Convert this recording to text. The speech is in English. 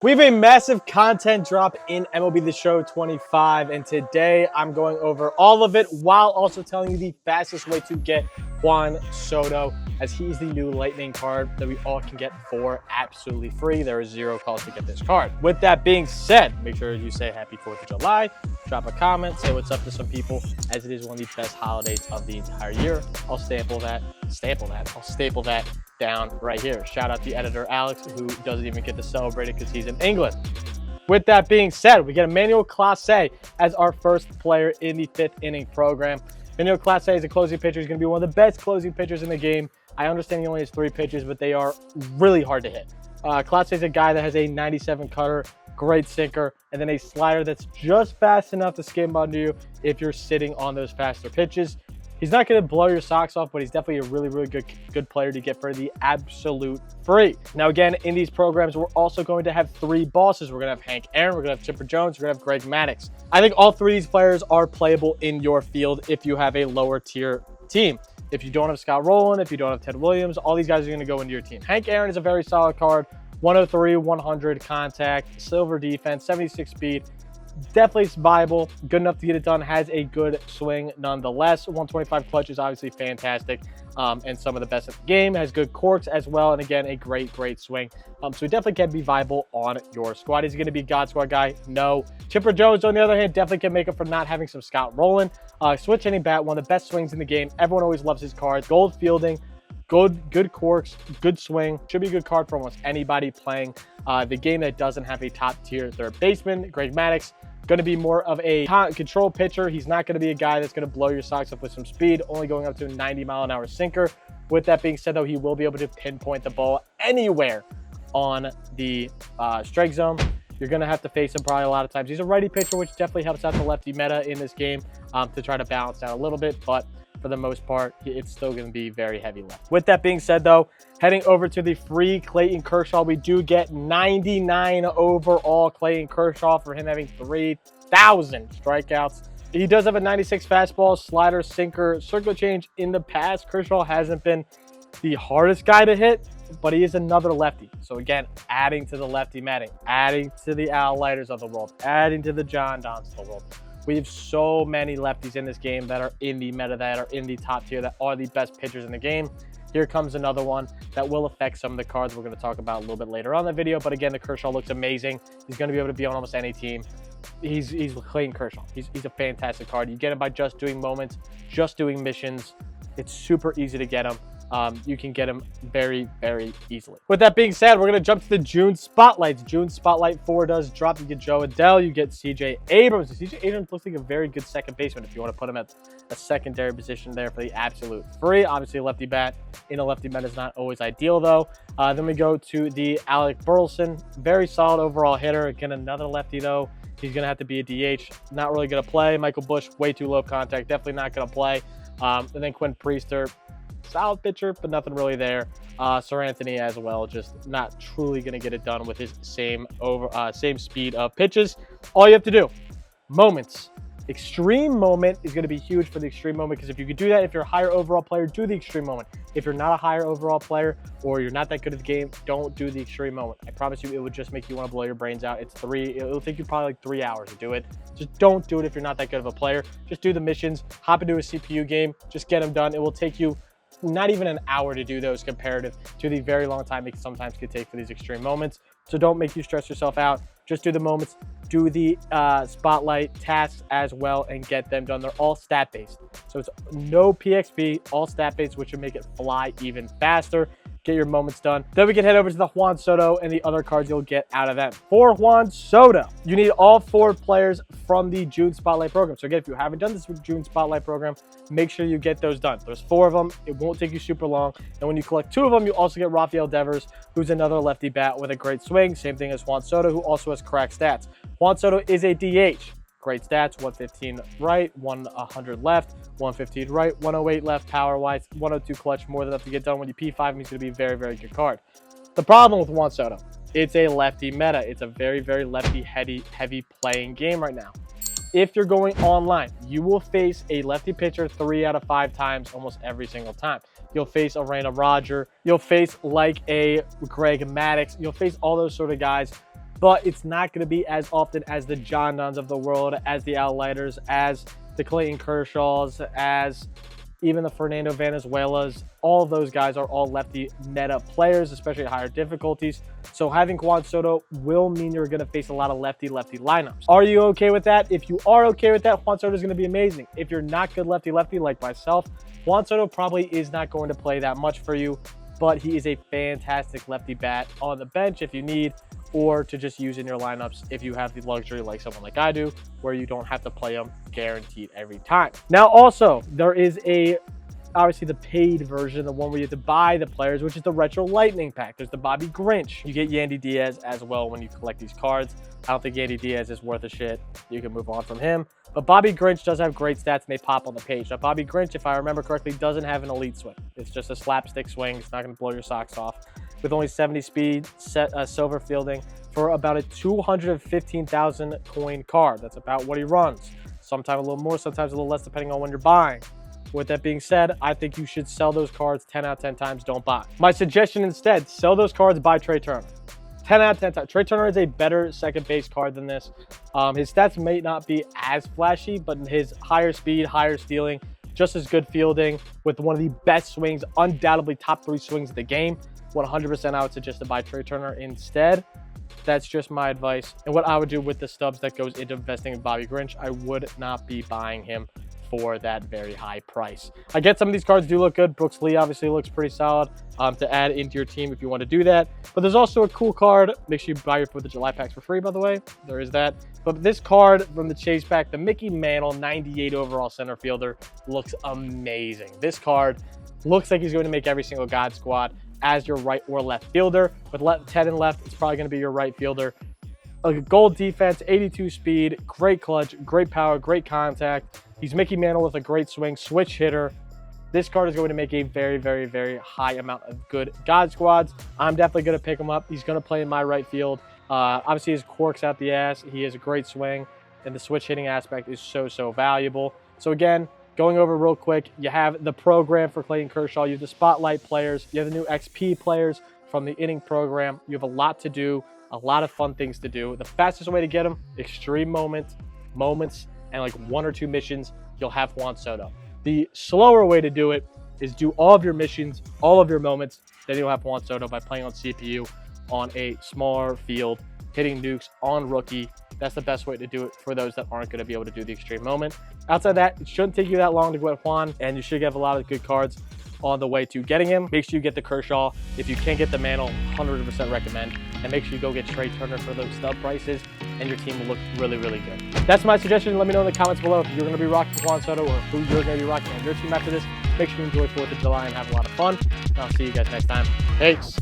We have a massive content drop in MLB The Show 25, and today I'm going over all of it while also telling you the fastest way to get Juan Soto, as he's the new Lightning card that we all can get for absolutely free. There is zero cost to get this card. With that being said, make sure you say happy 4th of July, drop a comment, say what's up to some people, as it is one of the best holidays of the entire year. I'll staple that down right here. Shout out the editor Alex, who doesn't even get to celebrate it because he's in England. With that being said, we get Emmanuel Clase as our first player in the 5th inning program. Emmanuel Clase is a closing pitcher. He's going to be one of the best closing pitchers in the game. I understand he only has 3 pitches, but they are really hard to hit. Clase is a guy that has a 97 cutter, great sinker, and then a slider that's just fast enough to skim under you if you're sitting on those faster pitches. He's not going to blow your socks off, but he's definitely a really good player to get for the absolute free. Now, again, in these programs, we're also going to have 3 bosses. We're going to have Hank Aaron, we're going to have Chipper Jones, we're going to have Greg Maddux. I think all 3 of these players are playable in your field if you have a lower tier team. If you don't have Scott Rowland, if you don't have Ted Williams, all these guys are going to go into your team. Hank Aaron is a very solid card. 103, 100 contact, silver defense, 76 speed. Definitely viable, good enough to get it done, has a good swing nonetheless. 125 clutch is obviously fantastic, and some of the best in the game. Has good corks as well, and again, a great swing. So he definitely can be viable on your squad. Is he going to be God Squad guy? No. Chipper Jones, on the other hand, definitely can make up for not having some Scott Rowland. Switch hitting bat, one of the best swings in the game. Everyone always loves his cards. Gold fielding, good corks, good swing. Should be a good card for almost anybody playing the game that doesn't have a top tier third baseman. Greg Maddux, going to be more of a control pitcher. He's not going to be a guy that's going to blow your socks up with some speed, only going up to a 90-mile-an-hour sinker. With that being said, though, he will be able to pinpoint the ball anywhere on the strike zone. You're going to have to face him probably a lot of times. He's a righty pitcher, which definitely helps out the lefty meta in this game to try to balance out a little bit, but for the most part, it's still going to be very heavy left. With that being said, though, heading over to the free Clayton Kershaw, we do get 99 overall Clayton Kershaw for him having 3,000 strikeouts. He does have a 96 fastball, slider, sinker, circle change. In the past, Kershaw hasn't been the hardest guy to hit, but he is another lefty. So again, adding to the lefty matting, adding to the Al Leiters of the world, adding to the John Dons of the world. We have so many lefties in this game that are in the meta, that are in the top tier, that are the best pitchers in the game. Here comes another one that will affect some of the cards we're going to talk about a little bit later on in the video. But again, the Kershaw looks amazing. He's going to be able to be on almost any team. He's Clayton Kershaw. He's a fantastic card. You get him by just doing moments, just doing missions. It's super easy to get him. You can get him very easily. With that being said, we're going to jump to the June Spotlights. June Spotlight 4 does drop. You get Joe Adele, you get CJ Abrams. CJ Abrams looks like a very good second baseman if you want to put him at a secondary position there for the absolute free. Obviously, a lefty bat in a lefty bat is not always ideal, though. Then we go to the Alec Burleson. Very solid overall hitter. Again, another lefty, though. He's going to have to be a DH. Not really going to play. Michael Busch, way too low contact. Definitely not going to play. And then Quinn Priester, solid pitcher, but nothing really there. Sir Anthony as well, just not truly going to get it done with his same speed of pitches. All you have to do, moments. Extreme moment is going to be huge for the extreme moment, because if you could do that, if you're a higher overall player, do the extreme moment. If you're not a higher overall player or you're not that good at the game, don't do the extreme moment. I promise you, it would just make you want to blow your brains out. It'll take you probably like 3 hours to do it. Just don't do it if you're not that good of a player. Just do the missions, hop into a CPU game, just get them done. It will take you not even an hour to do those, comparative to the very long time it sometimes could take for these extreme moments. So don't make you stress yourself out. Just do the moments, do the spotlight tasks as well, and get them done. They're all stat-based. So it's no PXP, all stat-based, which would make it fly even faster. Get your moments done. Then we can head over to the Juan Soto and the other cards you'll get out of that. For Juan Soto, you need all 4 players from the June Spotlight program. So again, if you haven't done this June Spotlight program, make sure you get those done. There's 4 of them. It won't take you super long. And when you collect 2 of them, you also get Rafael Devers, who's another lefty bat with a great swing. Same thing as Juan Soto, who also has cracked stats. Juan Soto is a DH. Great stats, 115 right, 100 left, 115 right, 108 left power-wise, 102 clutch, more than enough to get done. When you P5 him, he's going to be a very good card. The problem with Juan Soto, it's a lefty meta. It's a very lefty heavy playing game right now. If you're going online, you will face a lefty pitcher 3 out of 5 times almost every single time. You'll face a Rana Roger. You'll face like a Greg Maddux. You'll face all those sort of guys but it's not going to be as often as the John Duns of the world, as the Outlighters, as the Clayton Kershaws, as even the Fernando Valenzuelas. All of those guys are all lefty meta players, especially at higher difficulties. So having Juan Soto will mean you're going to face a lot of lefty lineups. Are you okay with that? If you are okay with that, Juan Soto is going to be amazing. If you're not good lefty like myself, Juan Soto probably is not going to play that much for you, but he is a fantastic lefty bat on the bench if you need, or to just use in your lineups if you have the luxury like someone like I do, where you don't have to play them guaranteed every time. Now also, there is obviously the paid version, the one where you have to buy the players, which is the Retro Lightning Pack. There's the Bobby Grinch. You get Yandy Diaz as well when you collect these cards. I don't think Yandy Diaz is worth a shit. You can move on from him. But Bobby Grinch does have great stats and they pop on the page. Now, Bobby Grinch, if I remember correctly, doesn't have an elite swing. It's just a slapstick swing. It's not going to blow your socks off. With only 70 speed, silver fielding for about a 215,000 coin card. That's about what he runs. Sometimes a little more, sometimes a little less, depending on when you're buying. With that being said, I think you should sell those cards 10 out of 10 times. Don't buy. My suggestion instead, sell those cards, buy Trey Turner. 10 out of 10 times. Trey Turner is a better second base card than this. His stats may not be as flashy, but his higher speed, higher stealing, just as good fielding with one of the best swings, undoubtedly top 3 swings of the game. 100% I would suggest to buy Trey Turner instead. That's just my advice. And what I would do with the stubs that goes into investing in Bobby Grinch, I would not be buying him for that very high price. I get some of these cards do look good. Brooks Lee obviously looks pretty solid to add into your team if you want to do that. But there's also a cool card. Make sure you buy your 4th of July packs for free, by the way. There is that. But this card from the chase pack, the Mickey Mantle 98 overall center fielder, looks amazing. This card looks like he's going to make every single God squad as your right or left fielder. With 10 and left, it's probably going to be your right fielder. A gold defense, 82 speed, great clutch, great power, great contact. He's Mickey Mantle with a great swing, switch hitter. This card is going to make a very, very, very high amount of good God squads. I'm definitely going to pick him up. He's going to play in my right field. Obviously, his quirk's out the ass. He has a great swing, and the switch hitting aspect is so valuable. So again, going over real quick, you have the program for Clayton Kershaw. You have the spotlight players. You have the new XP players from the inning program. You have a lot to do, a lot of fun things to do. The fastest way to get them, extreme moments, and like 1 or 2 missions, you'll have Juan Soto. The slower way to do it is do all of your missions, all of your moments, then you'll have Juan Soto by playing on CPU on a smaller field, hitting nukes on rookie. That's the best way to do it for those that aren't going to be able to do the extreme moment. Outside that, it shouldn't take you that long to go at Juan, and you should have a lot of good cards on the way to getting him. Make sure you get the Kershaw. If you can't get the Mantle, 100% recommend. And make sure you go get Trey Turner for those stub prices, and your team will look really, really good. That's my suggestion. Let me know in the comments below if you're going to be rocking Juan Soto or who you're going to be rocking on your team after this. Make sure you enjoy 4th of July and have a lot of fun. And I'll see you guys next time. Peace.